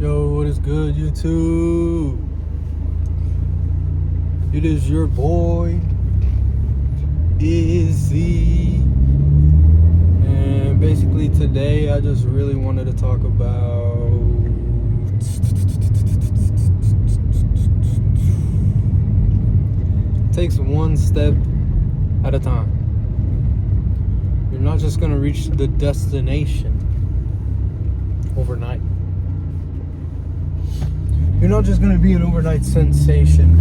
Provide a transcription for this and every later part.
Yo, what is good, YouTube? It is your boy, Izzy. And basically today I just really wanted to talk about takes one step at a time. You're not just gonna reach the destination overnight. You're not just gonna be an overnight sensation.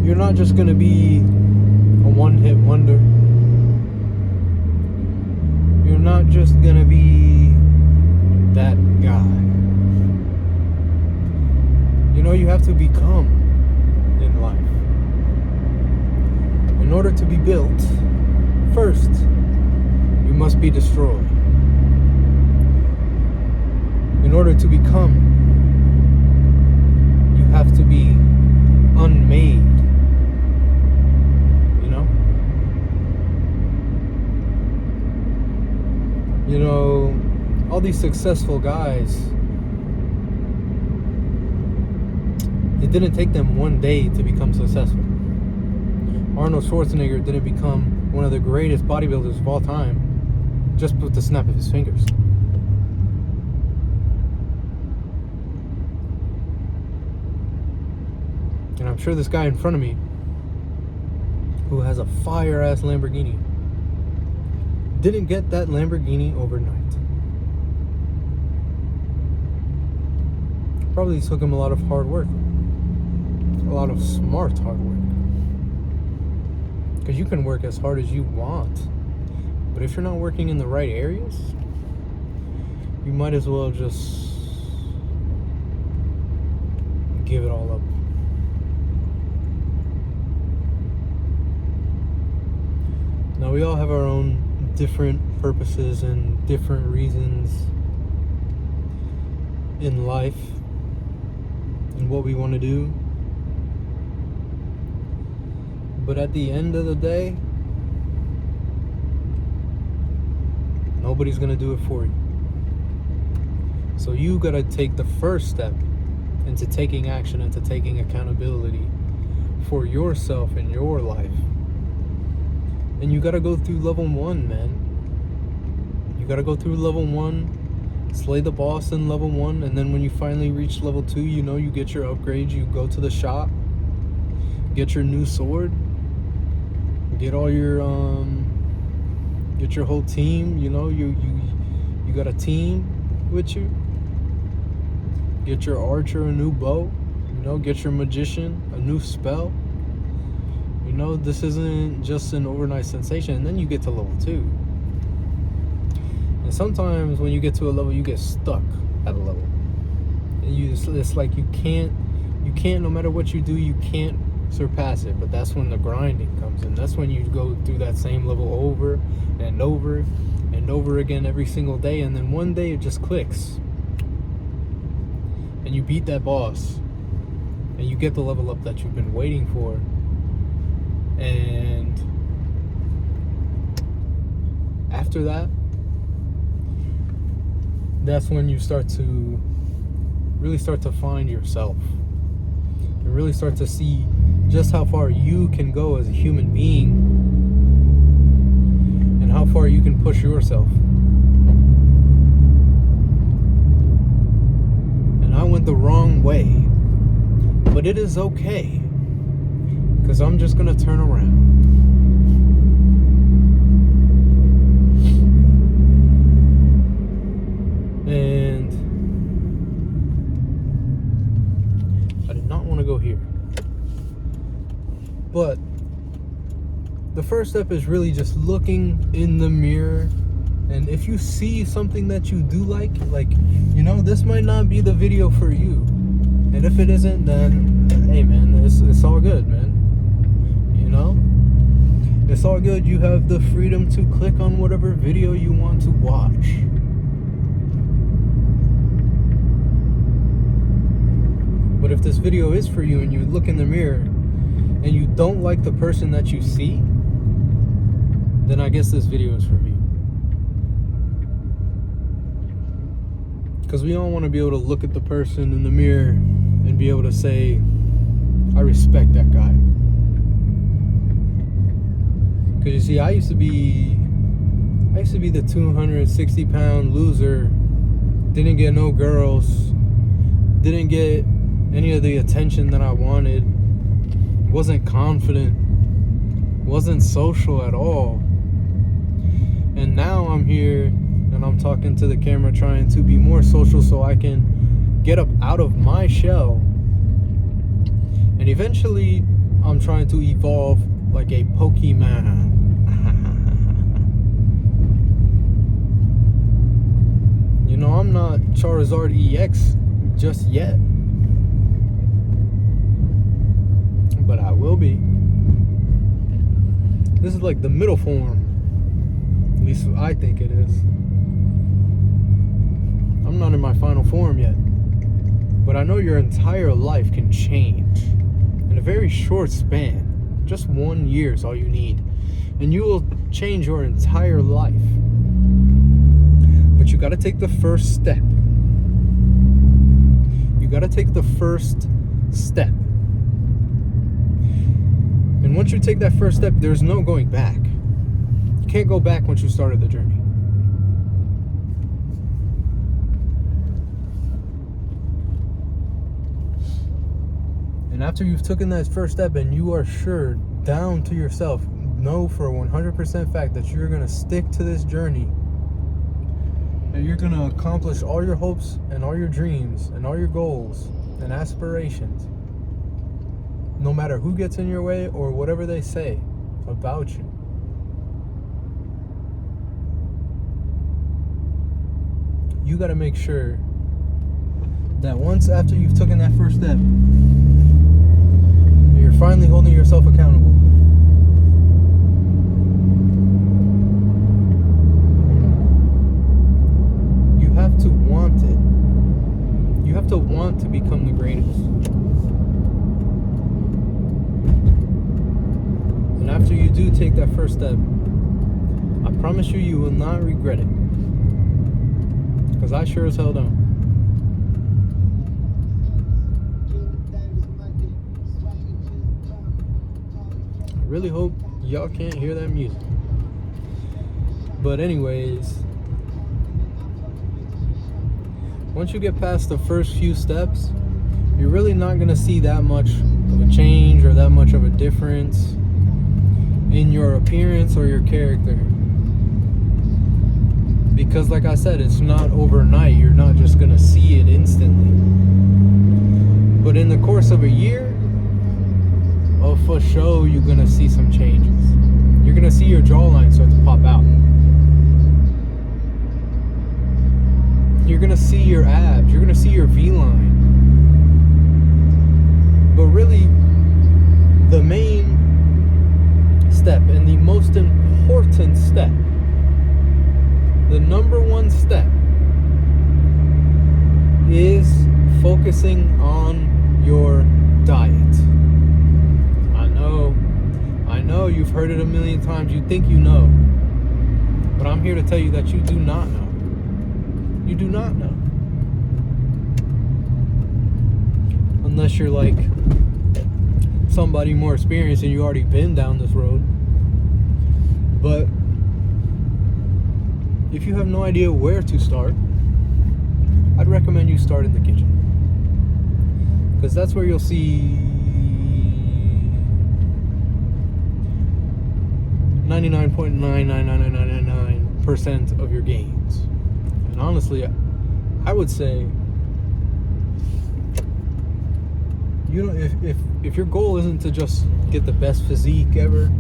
You're not just gonna be a one-hit wonder. You're not just gonna be that guy. You know, you have to become in life. In order to be built, first, you must be destroyed. In order to become, you have to be unmade. You know, all these successful guys, it didn't take them one day to become successful. Arnold Schwarzenegger didn't become one of the greatest bodybuilders of all time just with the snap of his fingers. And I'm sure this guy in front of me, who has a fire-ass Lamborghini, didn't get that Lamborghini overnight. Probably took him a lot of hard work. A lot of smart hard work. Because you can work as hard as you want. But if you're not working in the right areas, you might as well just give it all up. Now, we all have our own different purposes and different reasons in life and what we want to do. But at the end of the day, nobody's going to do it for you. So you got to take the first step into taking action, into taking accountability for yourself and your life. And you gotta go through level 1, man. You gotta go through level 1, slay the boss in level 1, and then when you finally reach level 2, you know, you get your upgrades, you go to the shop, get your new sword, get all your get your whole team, you know, you got a team with you. Get your archer a new bow, you know, get your magician a new spell. You know, this isn't just an overnight sensation. And then you get to level 2. And sometimes when you get to a level, you get stuck at a level. And it's like you can't, no matter what you do, you can't surpass it. But that's when the grinding comes in. That's when you go through that same level over and over and over again every single day. And then one day it just clicks. And you beat that boss. And you get the level up that you've been waiting for. And after that, that's when you really start to find yourself and really start to see just how far you can go as a human being and how far you can push yourself. And I went the wrong way, but it is okay. Because I'm just going to turn around. And I did not want to go here. But the first step is really just looking in the mirror. And if you see something that you do like, you know, this might not be the video for you. And if it isn't, then, hey man, it's all good, man. You know, it's all good. You have the freedom to click on whatever video you want to watch. But if this video is for you and you look in the mirror and you don't like the person that you see, then I guess this video is for you. Because we all want to be able to look at the person in the mirror and be able to say, I respect that guy. Because you see, I used to be the 260-pound loser. Didn't get no girls. Didn't get any of the attention that I wanted. Wasn't confident. Wasn't social at all. And now I'm here and I'm talking to the camera, trying to be more social so I can get up out of my shell. And eventually I'm trying to evolve like a Pokemon. You know, I'm not Charizard EX just yet, but I will be. This is like the middle form. At least I think it is. I'm not in my final form yet. But I know your entire life can change in a very short span. Just 1 year is all you need. And you will change your entire life. But you got to take the first step. You got to take the first step. And once you take that first step, there's no going back. You can't go back once you started the journey. And after you've taken that first step and you are sure down to yourself, know for a 100% fact that you're going to stick to this journey, that you're going to accomplish all your hopes and all your dreams and all your goals and aspirations, no matter who gets in your way or whatever they say about you. You got to make sure that once after you've taken that first step, you're finally holding yourself accountable. You have to want it. You have to want to become the greatest. And after you do take that first step, I promise you, you will not regret it. Because I sure as hell don't. I really hope y'all can't hear that music. But anyways, once you get past the first few steps, you're really not going to see that much of a change or that much of a difference in your appearance or your character. Because like I said, it's not overnight. You're not just going to see it instantly. But in the course of a year, oh, for sure, you're going to see some changes. You're going to see your jawline start to pop out. You're going to see your abs. You're going to see your V-line. But really, the main step and the most important step, the number one step, is focusing on your diet. I know you've heard it a million times. You think you know. But I'm here to tell you that you do not know. You do not know. Unless you're like somebody more experienced and you already been down this road. But if you have no idea where to start, I'd recommend you start in the kitchen. Because that's where you'll see 99.99999% of your gains. And honestly, I would say, you know, if your goal isn't to just get the best physique ever,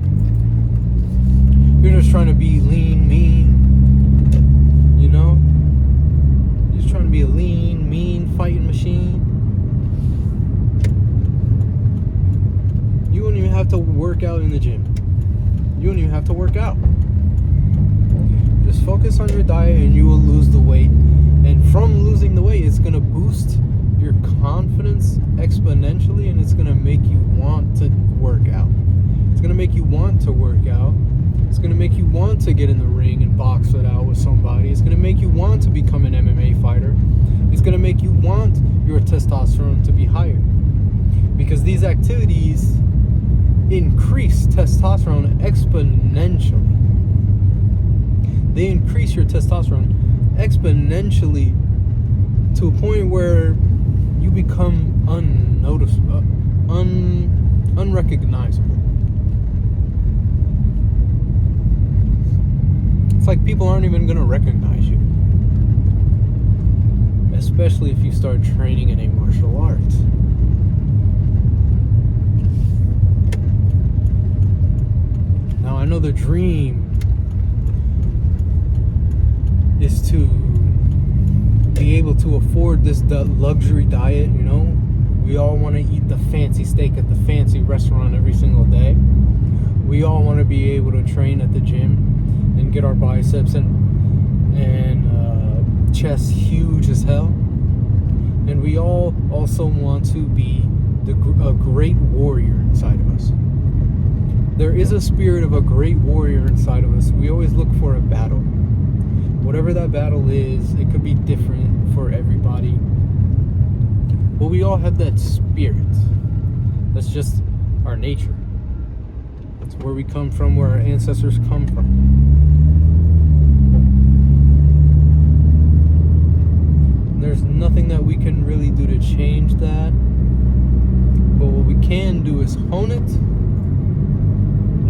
you're just trying to be lean, mean, you know, you're just trying to be a lean, mean fighting machine, you wouldn't even have to work out in the gym. You don't even have to work out. Just focus on your diet and you will lose the weight. And from losing the weight, it's going to boost your confidence exponentially, and it's going to make you want to work out. It's going to make you want to work out It's going to make you want to get in the ring and box it out with somebody. It's going to make you want to become an MMA fighter. It's going to make you want your testosterone to be higher. Because these activities increase testosterone exponentially. They increase your testosterone exponentially to a point where you become unnoticeable, unrecognizable. It's like people aren't even going to recognize you. Especially if you start training in a martial art. Now, I know the dream is to be able to afford this luxury diet, you know? We all want to eat the fancy steak at the fancy restaurant every single day. We all want to be able to train at the gym and get our biceps and chest huge as hell. And we all also want to be a great warrior inside of us. There is a spirit of a great warrior inside of us. We always look for a battle. Whatever that battle is, it could be different for everybody. But we all have that spirit. That's just our nature. That's where we come from, where our ancestors come from. There's nothing that we can really do to change that. But what we can do is hone it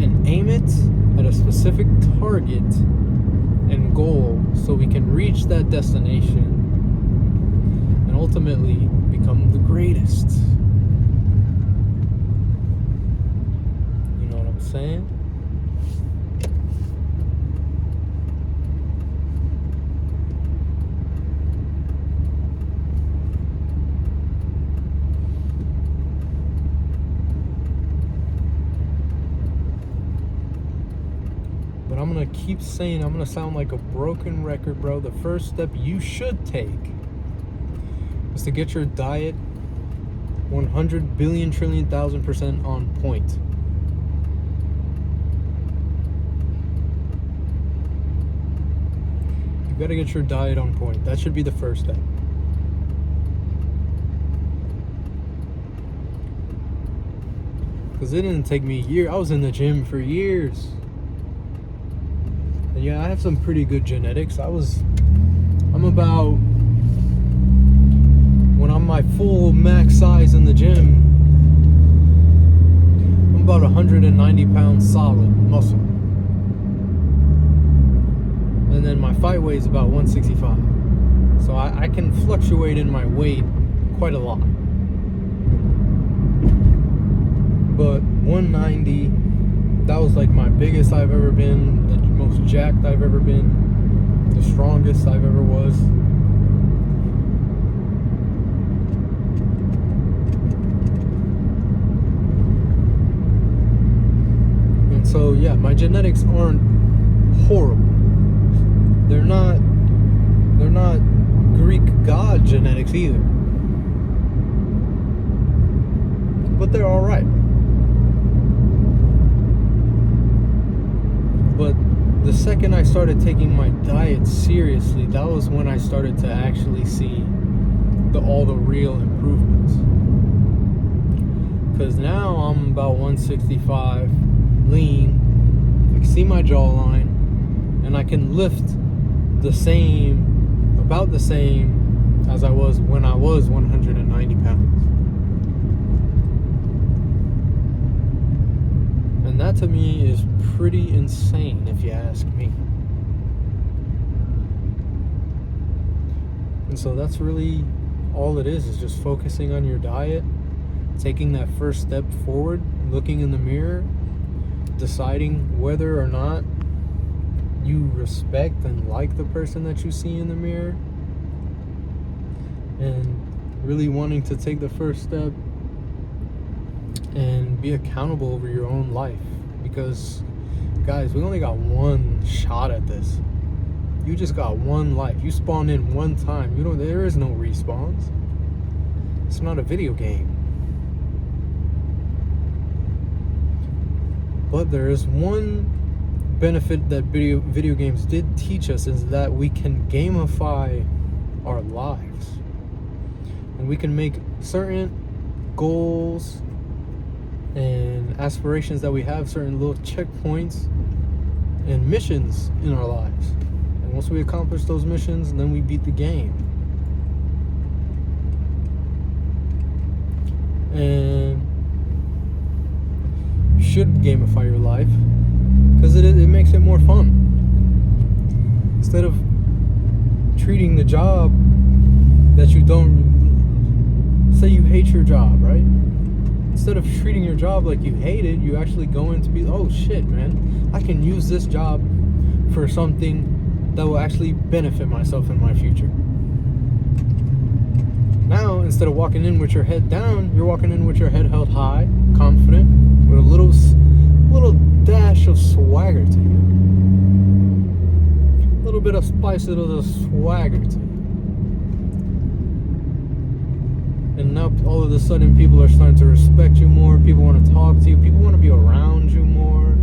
and aim it at a specific target and goal so we can reach that destination and ultimately become the greatest. You know what I'm saying? But I'm going to keep saying, I'm going to sound like a broken record, bro. The first step you should take is to get your diet 100 billion trillion 1,000% on point. You got to get your diet on point. That should be the first step. Because it didn't take me a year. I was in the gym for years. And yeah, I have some pretty good genetics. I'm about, when I'm my full max size in the gym, I'm about 190 pounds solid muscle. And then my fight weight is about 165. So I can fluctuate in my weight quite a lot. But 190, that was like my biggest I've ever been, the most jacked I've ever been, the strongest I've ever was. And so yeah, my genetics aren't horrible. They're not Greek god genetics either. But they're alright. But the second I started taking my diet seriously, that was when I started to actually see all the real improvements. Because now I'm about 165, lean, I can see my jawline, and I can lift about the same as I was when I was 190 pounds. And that to me is pretty insane, if you ask me. And so that's really all it is just focusing on your diet, taking that first step forward, looking in the mirror, deciding whether or not you respect and like the person that you see in the mirror, and really wanting to take the first step and be accountable over your own life. Because guys, we only got one shot at this. You just got one life. You spawn in one time. There is no respawns. It's not a video game. But there is one benefit that video games did teach us is that we can gamify our lives, and we can make certain goals and aspirations that we have, certain little checkpoints and missions in our lives. And once we accomplish those missions, then we beat the game. And you should gamify your life, because it makes it more fun. Instead of treating the job that you don't, say you hate your job, right? Instead of treating your job like you hate it, you actually go in to be, oh shit, man, I can use this job for something that will actually benefit myself in my future. Now, instead of walking in with your head down, you're walking in with your head held high, confident, with a little dash of swagger to you. A little bit of spice, a little swagger to you. And now all of a sudden people are starting to respect you more. People want to talk to you. People want to be around you more.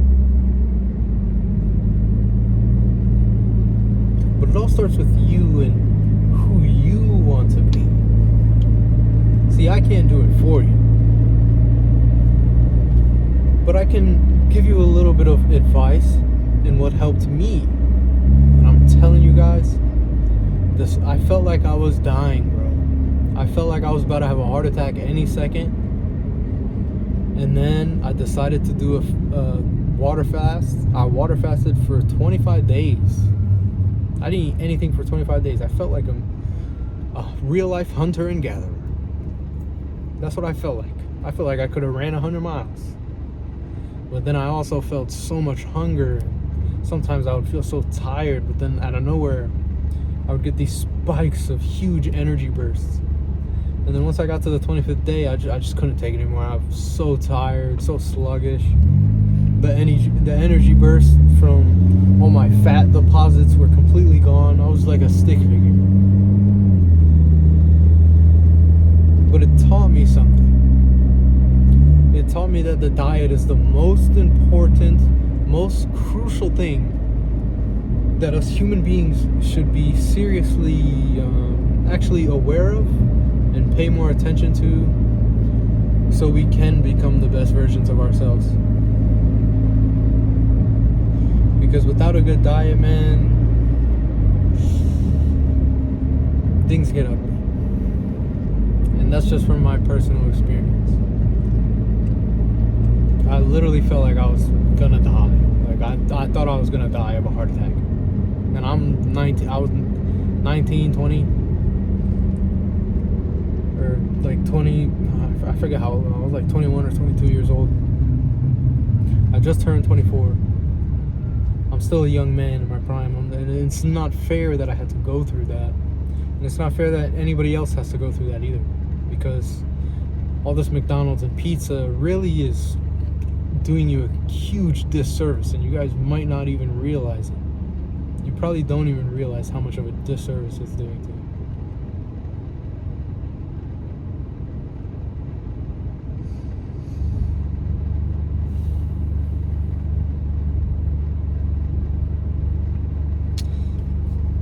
But it all starts with you and who you want to be. See, I can't do it for you. But I can give you a little bit of advice in what helped me. And I'm telling you guys, I felt like I was dying, bro. I felt like I was about to have a heart attack any second. And then I decided to do a water fast. I water fasted for 25 days. I didn't eat anything for 25 days. I felt like a real life hunter and gatherer. That's what I felt like. I felt like I could have ran 100 miles. But then I also felt so much hunger. Sometimes I would feel so tired, but then out of nowhere, I would get these spikes of huge energy bursts. And then once I got to the 25th day, I just couldn't take it anymore. I was so tired, so sluggish. The energy burst from all my fat deposits were completely gone. I was like a stick figure. But it taught me something. It taught me that the diet is the most important, most crucial thing that us human beings should be seriously actually aware of and pay more attention to, so we can become the best versions of ourselves. Because without a good diet, man, things get ugly. And that's just from my personal experience. I literally felt like I was gonna die. Like I thought I was gonna die of a heart attack. And I'm 19, I was 19, 20, or like 20, I forget how old, I was like 21 or 22 years old. I just turned 24. I'm still a young man in my prime. And it's not fair that I had to go through that. And it's not fair that anybody else has to go through that either. Because all this McDonald's and pizza really is doing you a huge disservice, and you guys might not even realize it. You probably don't even realize how much of a disservice it's doing to you.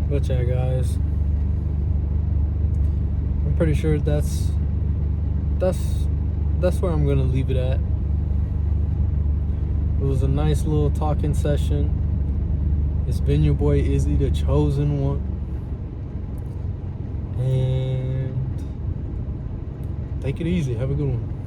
But yeah, guys, I'm pretty sure that's where I'm gonna leave it at. It was a nice little talking session. It's been your boy Izzy, the chosen one. And take it easy. Have a good one.